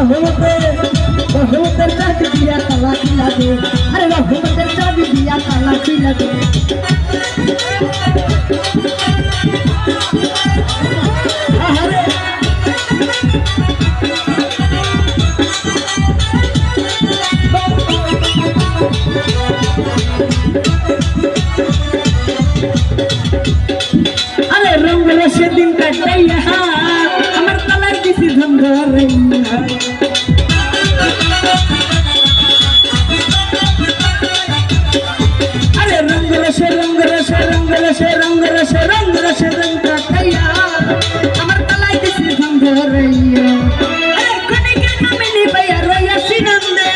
রহমতের চাবি দিয়া তালা খুলা দে, আরে রহমতের চাবি দিয়া তালা খুলা দে। আরে আরে রঙের সেদিন কাটাইয়া আমার তালার দিছি ধন্ধারাইয়া। আরে রঙের সে রঙ কাটাইয়া আমার তালায় দিছি ধন্ধারাইয়া। আরে কনিকে কামিনী পাইয়া রইয়াছি নন্দে,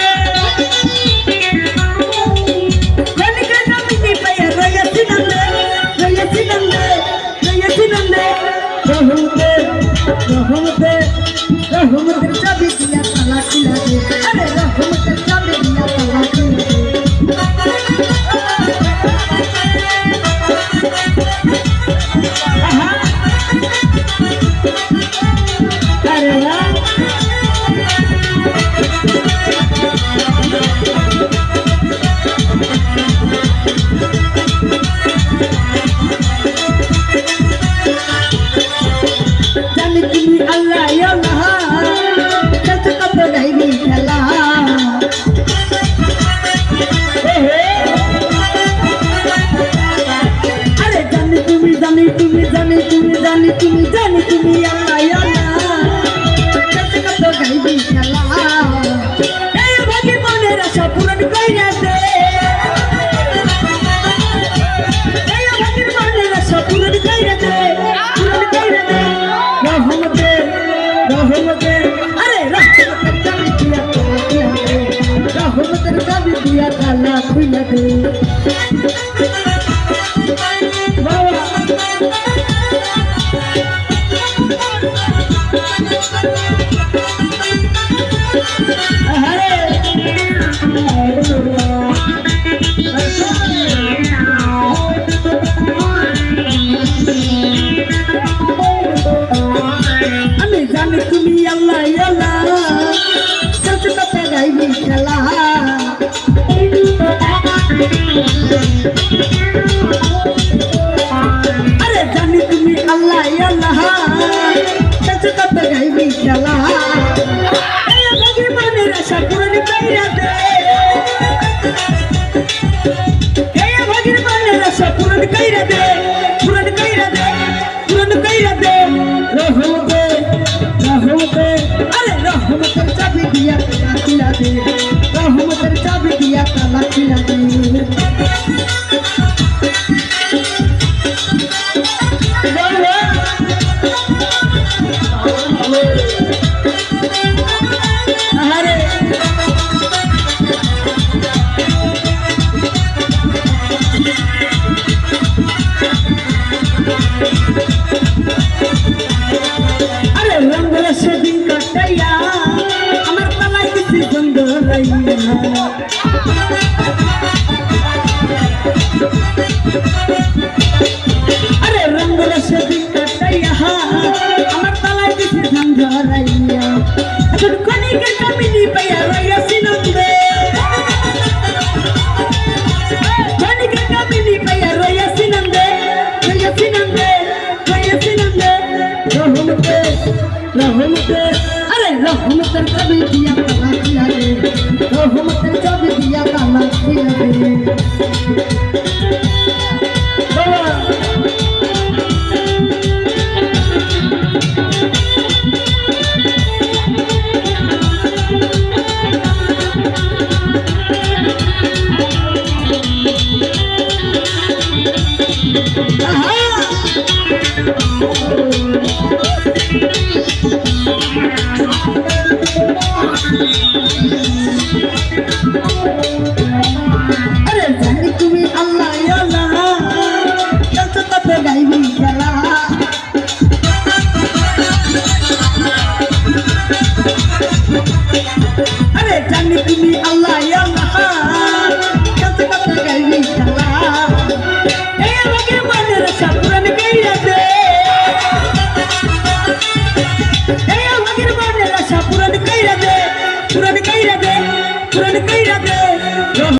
কনিকে কামিনী পাইয়া রইয়াছি নন্দে, রইয়াছি নন্দে, রইয়াছি নন্দে। রহমতের চাবি দিয়া তালা খুলা দে, আরে রহমতের চাবি দিয়া তালা খুলা দে। আরে জানি তুমি আল্লাহ কত গাইবি খেলা। আরে জানি তুমি আল্লাহ কত গাইবি খেলা। এই ভাগে মনের আশা পূরণ কইরা দে, এই ভাগের মনের আশা পূরণ কইরা দে, পূরণ কইরা দে। রহমতের আরে রহমতের চাবি দিয়া তালা খুলা দে, রহমতের চাবি দিয়া তালা খুলা দে। আমি জানি তুমি আল্লাহ কত গাইবি খেলা। আরে জানি তুমি আল্লাহ কত গাইবি খেলা। এই ভাগে মনের আশা পূরণ কইরা দে, এই ভাগের মনের আশা পূরণ কইরা দে, পূরণ কইরা দে, পূরণ কইরা দে। আরে রহমতের চাবি দিয়া তালা খুলা দে, রহমতের চাবি দিয়া তালা খুলা দে। আরে রঙের সেদিন কাটাইয়া আমার তালায় দিছি ধন্ধারাইয়া। আরে রঙের সেদিন কাটাইয়া আমার তালায় দিছি ধন্ধারাইয়া। এখন কনিকে কামিনী পাইয়া রইয়াছি নন্দে, কনিকে কামিনী পাইয়া রইয়াছি নন্দে, রইয়াছি নন্দে, রইয়াছি নন্দে। আরে রহমতের চাবি দিয়া তালা খুলা দে, রহমতের চাবি দিয়া তালা খুলা দে। আরে জানি তুমি আল্লাহ কত গাইবি খেলা। আরে জানি তুমি আল্লাহ কত গাইবি খেলা। এই ভাগে মনের আশা পূরণ কইরা দে, पूरन कइरा दे